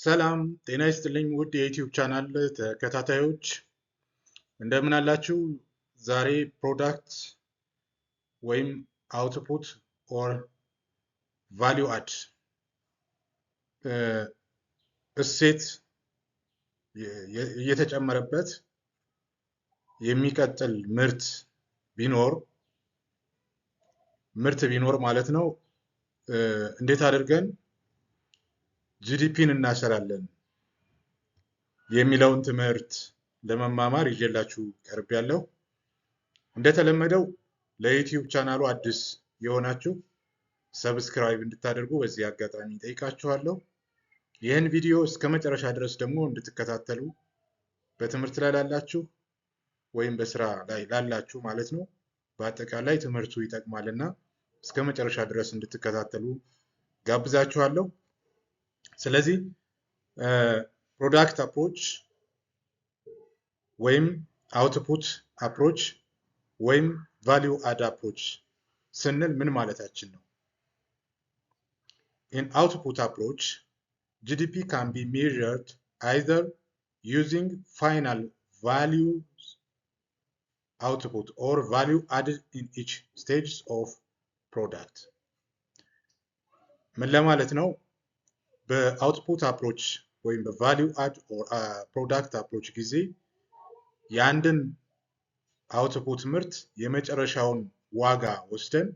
ሰላም ጤና ይስጥልኝ ውድ የዩቲዩብ ቻናል ተከታታዮች እንደምን አላችሁ? ዛሬ ፕሮዳክት ወይም አውትፑት ኦር ቫልዩ አድ እሴት እየተጨመረበት የሚቀጥል ምርት ቢኖር ማለት ነው እንዴት አድርገን ጂዲፒን እናሰራለን የሚለውን ትምህርት ለመማማር ይዤላችሁ ቀርቤያለሁ። እንደተለመደው ለዩቲዩብ ቻናሉ አዲስ የሆናችሁ ሰብስክራይብ እንድታደርጉ በዚህ አጋጣሚ ጠይቃችኋለሁ። ይህን ቪዲዮ እስከ መጨረሻ ድረስ ደግሞ እንድትከታተሉ በትምህርት ላይ ላላችሁ ወይም በስራ ላይ ላላችሁ ማለት ነው በአጠቃላይ ትምህርቱ ይጠቅማልና እስከ መጨረሻ ድረስ እንድትከታተሉ ጋብዛችኋለሁ። ስለዚህ ፕሮዳክት አፕሮች ወይም አውትፑት አፕሮች ወይም ቫልዩ አድ አፕሮች ስንል ምን ማለታችን ነው? In output approach, GDP can be measured either using final values output or value added in each stage of product. ምን ለማለት ነው? በአውትፑት አፕሮች ወይም በቫልዩ አድ ኦር ፕሮዳክት አፕሮች ጊዜ የአንድን አውትፑት ምርት የመጨረሻውን ዋጋ ወስደን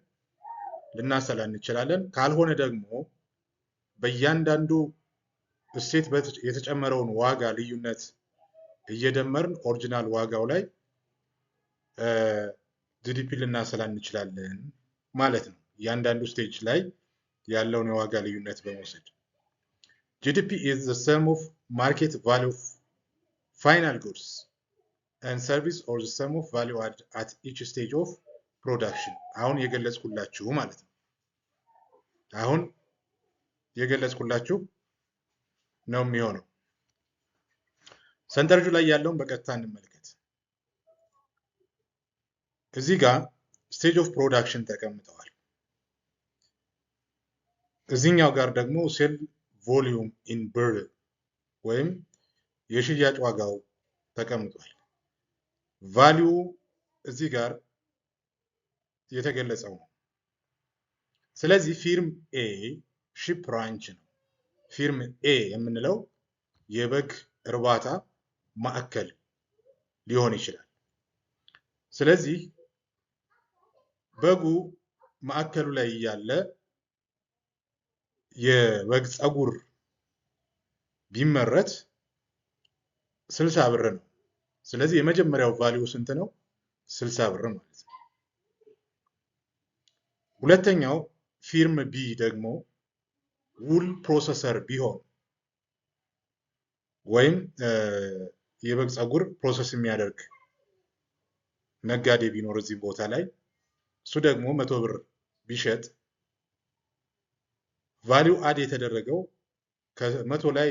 ልናሰላ እንችላለን። ካልሆነ ደግሞ በእያንዳንዱ እሴት የተጨመረውን ዋጋ ልዩነት እየደመርን ኦሪጂናል ዋጋው ላይ ጂዲፒ ልናሰላ እንችላለን ማለት ነው። እያንዳንዱ ስቴጅ ላይ ያለውን የዋጋ ልዩነት በመውሰድ GDP is the sum of market value of final goods and service or the sum of value at each stage of production. አሁን የገለጽኩላችሁ ማለት ነው። አሁን የገለጽኩላችሁ ነው የሚሆነው። ሰንጠረዡ ላይ ያለውን በቀጥታ እንመልከት። እዚህ ጋር ስቴጅ ኦፍ ፕሮዳክሽን ተቀምጠዋል። እዚህኛው ጋር ደግሞ ሴል ቮሊዩም ኢን ብር ወይም የሽያጭ ዋጋው ተቀምጧል። ቫልዩ እዚህ ጋር የተገለጸው ነው። ስለዚህ ፊርም ኤ ሺፕ ራንች ነው። ፊርም ኤ የምንለው የበግ እርባታ ማዕከል ሊሆን ይችላል። ስለዚህ በጉ ማዕከሉ ላይ ያለ የበግ ፀጉር ቢመረት 60 ብር ነው። ስለዚህ የመጀመሪያው ቫልዩ ስንት ነው? 60 ብር ማለት ነው። ሁለተኛው ፊርም ቢ ደግሞ ውል ፕሮሰሰር ቢሆን ወይም የበግ ፀጉር ፕሮሰስ የሚያደርግ ነጋዴ ቢኖር እዚህ ቦታ ላይ እሱ ደግሞ 100 ብር ቢሸጥ ቫልዩ አድ የተደረገው ከ100 ላይ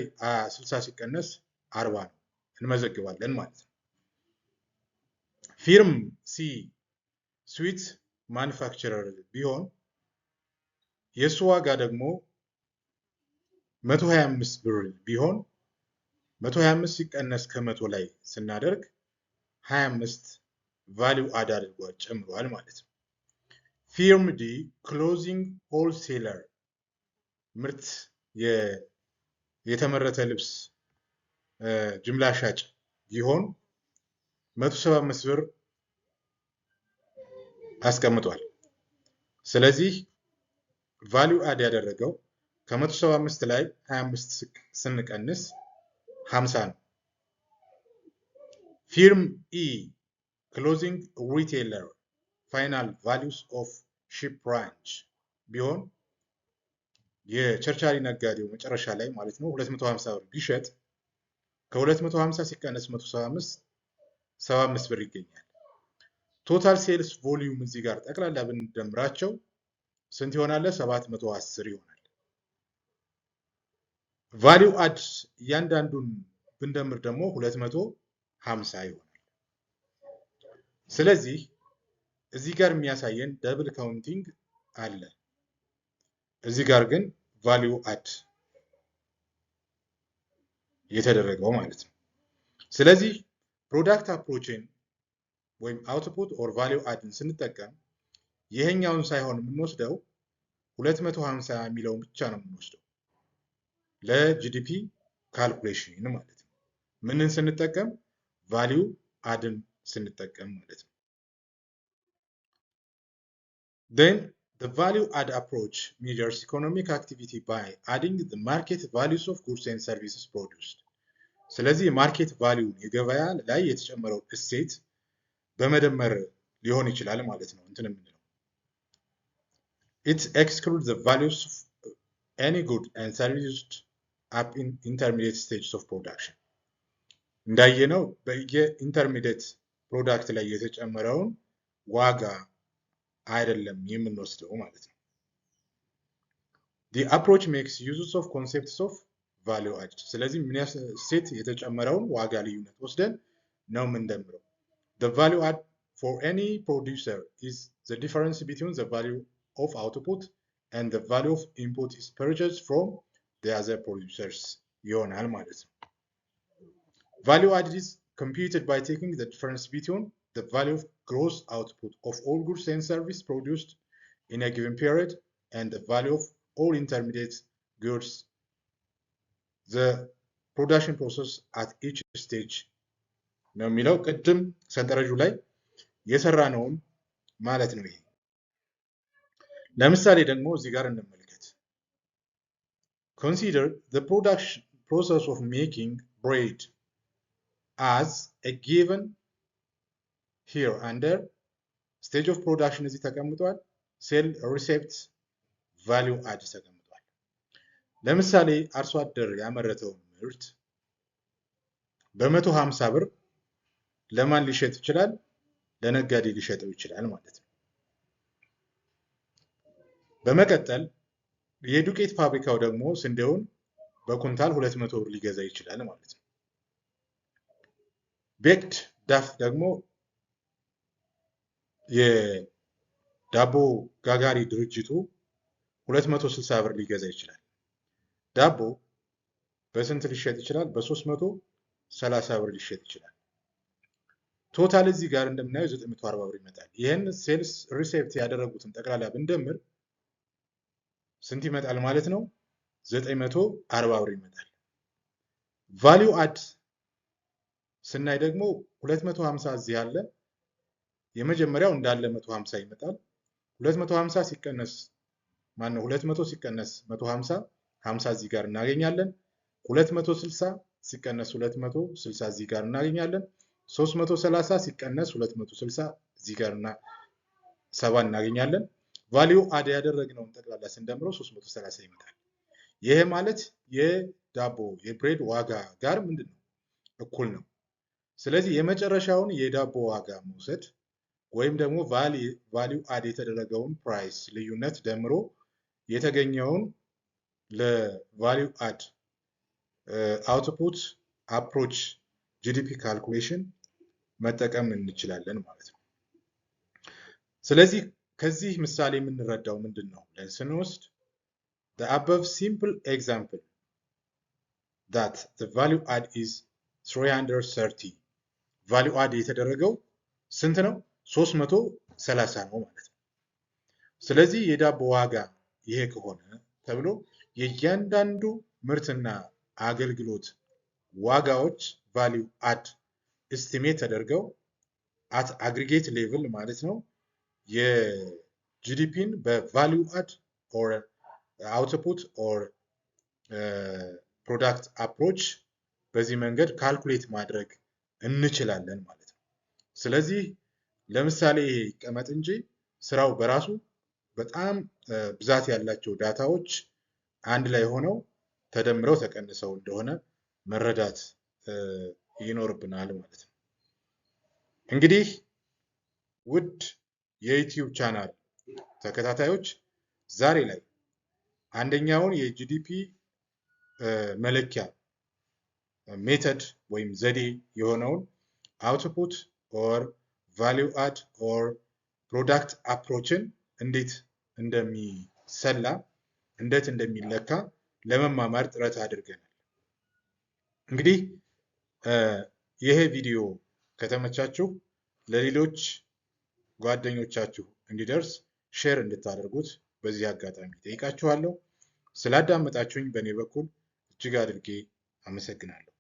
60 ሲቀነስ 40 ነው። እንመዘግባለን ማለት ነው። ፊርም ሲ ስዊት ማኑፋክቸረር ቢሆን የሱ ዋጋ ደግሞ 125 ብር ቢሆን 125 ሲቀነስ ከ100 ላይ ስናደርግ 25 ቫልዩ አድ አድርጓል ጨምሯል ማለት ነው። ፊርም ዲ ክሎዚንግ ሆልሴለር ምርት የተመረተ ልብስ ጅምላ ሻጭ ቢሆን 175 ብር አስቀምጧል። ስለዚህ ቫልዩ አድ ያደረገው ከ175 ላይ 25 ስንቀንስ 50 ነው። ፊርም ኢ ክሎዚንግ ሪቴይለር ፋይናል ቫልዩስ ኦፍ ሺፕ ራንች ቢሆን የቸርቻሪ ነጋዴው መጨረሻ ላይ ማለት ነው 250 ብር ቢሸጥ ከ250 ሲቀነስ 175 75 ብር ይገኛል። ቶታል ሴልስ ቮሊዩም እዚህ ጋር ጠቅላላ ብንደምራቸው ስንት ይሆናል? 710 ይሆናል። ቫልዩ አድ እያንዳንዱን ብንደምር ደግሞ 250 ይሆናል። ስለዚህ እዚህ ጋር የሚያሳየን ደብል ካውንቲንግ አለ። እዚህ ጋር ግን ቫልዩ አድ የተደረገው ማለት ነው። ስለዚህ ፕሮዳክት አፕሮችን ወይም አውትፑት ኦር ቫሊዩ አድን ስንጠቀም ይሄኛውን ሳይሆን የምንወስደው 250 የሚለውን ብቻ ነው የምንወስደው ለጂዲፒ ካልኩሌሽን ማለት ነው። ምንን ስንጠቀም? ቫሊዩ አድን ስንጠቀም ማለት ነው። Then the value add approach measures economic activity by adding the market values of goods and services produced. ስለዚህ የማርኬት ቫሊዩ የገበያ ላይ የተጨመረው እሴት በመደመር ሊሆን ይችላል ማለት ነው እንትን የምንለው። It excludes the values of any good and service up in intermediate stages of production. እንዳየነው በየኢንተርሚዲየት ፕሮዳክት ላይ የተጨመረውን ዋጋ አይደለም የምንወስደው ማለት ነው። The approach makes use of concepts of value added. ስለዚህ ምን እሴት የተጨመረውን ዋጋ ልዩነት ወስደን ነው የምንደምረው። The value add for any producer is the difference between the value of output and the value of input is purchased from the other producers ይሆናል ማለት ነው። Value added is computed by taking the difference between the value of gross output of all goods and services produced in a given period and the value of all intermediate goods, the production process at each stage ነው የሚለው። ቅድም ሰንጠረዡ ላይ የሰራነውን ማለት ነው ይሄ። ለምሳሌ ደግሞ እዚህ ጋር እንመልከት። Consider the production process of making bread as a given here under stage of production እዚህ ተቀምጧል። ሴል ሪሴፕት ቫሊዩ አድ ተቀምጧል። ለምሳሌ አርሶ አደር ያመረተውን ምርት በ150 ብር ለማን ሊሸጥ ይችላል? ለነጋዴ ሊሸጠው ይችላል ማለት ነው። በመቀጠል የዱቄት ፋብሪካው ደግሞ ስንዴውን በኩንታል 200 ብር ሊገዛ ይችላል ማለት ነው። ቤክድ ዳፍ ደግሞ የዳቦ ጋጋሪ ድርጅቱ 260 ብር ሊገዛ ይችላል። ዳቦ በስንት ሊሸጥ ይችላል? በ330 ብር ሊሸጥ ይችላል። ቶታል እዚህ ጋር እንደምናየው 940 ብር ይመጣል። ይህን ሴልስ ሪሴፕት ያደረጉትን ጠቅላላ ብንደምር ስንት ይመጣል ማለት ነው? 940 ብር ይመጣል። ቫሊዩ አድ ስናይ ደግሞ 250 እዚህ አለ። የመጀመሪያው እንዳለ 150 ይመጣል። 250 ሲቀነስ 200 ሲቀነስ 150 50 እዚህ ጋር እናገኛለን። 260 ሲቀነስ 260 እዚህ ጋር እናገኛለን። 330 ሲቀነስ 260 እዚህ ጋር እና 7 እናገኛለን። ቫሊዩ አድ ያደረግነውን ጠቅላላ ስንደምረው 330 ይመጣል። ይሄ ማለት የዳቦ የብሬድ ዋጋ ጋር ምንድነው? እኩል ነው። ስለዚህ የመጨረሻውን የዳቦ ዋጋ መውሰድ ወይም ደግሞ ቫሊዩ አድ የተደረገውን ፕራይስ ልዩነት ደምሮ የተገኘውን ለቫሊዩ አድ አውትፑት አፕሮች ጂዲፒ ካልኩሌሽን መጠቀም እንችላለን ማለት ነው። ስለዚህ ከዚህ ምሳሌ የምንረዳው ምንድን ነው ብለን ስንወስድ the above simple example that the value add is 330 value add የተደረገው ስንት ነው? 330 ነው ማለት ነው። ስለዚህ የዳቦ ዋጋ ይሄ ከሆነ ተብሎ የእያንዳንዱ ምርትና አገልግሎት ዋጋዎች ቫሊዩ አድ ኤስቲሜት ተደርገው አት አግሪጌት ሌቭል ማለት ነው የጂዲፒን በቫሊዩ አድ ኦር አውትፑት ኦር ፕሮዳክት አፕሮች በዚህ መንገድ ካልኩሌት ማድረግ እንችላለን ማለት ነው። ስለዚህ ለምሳሌ ይሄ ይቀመጥ እንጂ ስራው በራሱ በጣም ብዛት ያላቸው ዳታዎች አንድ ላይ ሆነው ተደምረው ተቀንሰው እንደሆነ መረዳት ይኖርብናል ማለት ነው። እንግዲህ ውድ የዩቲዩብ ቻናል ተከታታዮች ዛሬ ላይ አንደኛውን የጂዲፒ መለኪያ ሜተድ ወይም ዘዴ የሆነውን አውትፑት ኦር ቫሊዩ አድ ኦር ፕሮዳክት አፕሮችን እንዴት እንደሚሰላ እንዴት እንደሚለካ ለመማማር ጥረት አድርገናል። እንግዲህ ይሄ ቪዲዮ ከተመቻችሁ ለሌሎች ጓደኞቻችሁ እንዲደርስ ሼር እንድታደርጉት በዚህ አጋጣሚ ጠይቃችኋለሁ። ስላዳመጣችሁኝ በእኔ በኩል እጅግ አድርጌ አመሰግናለሁ።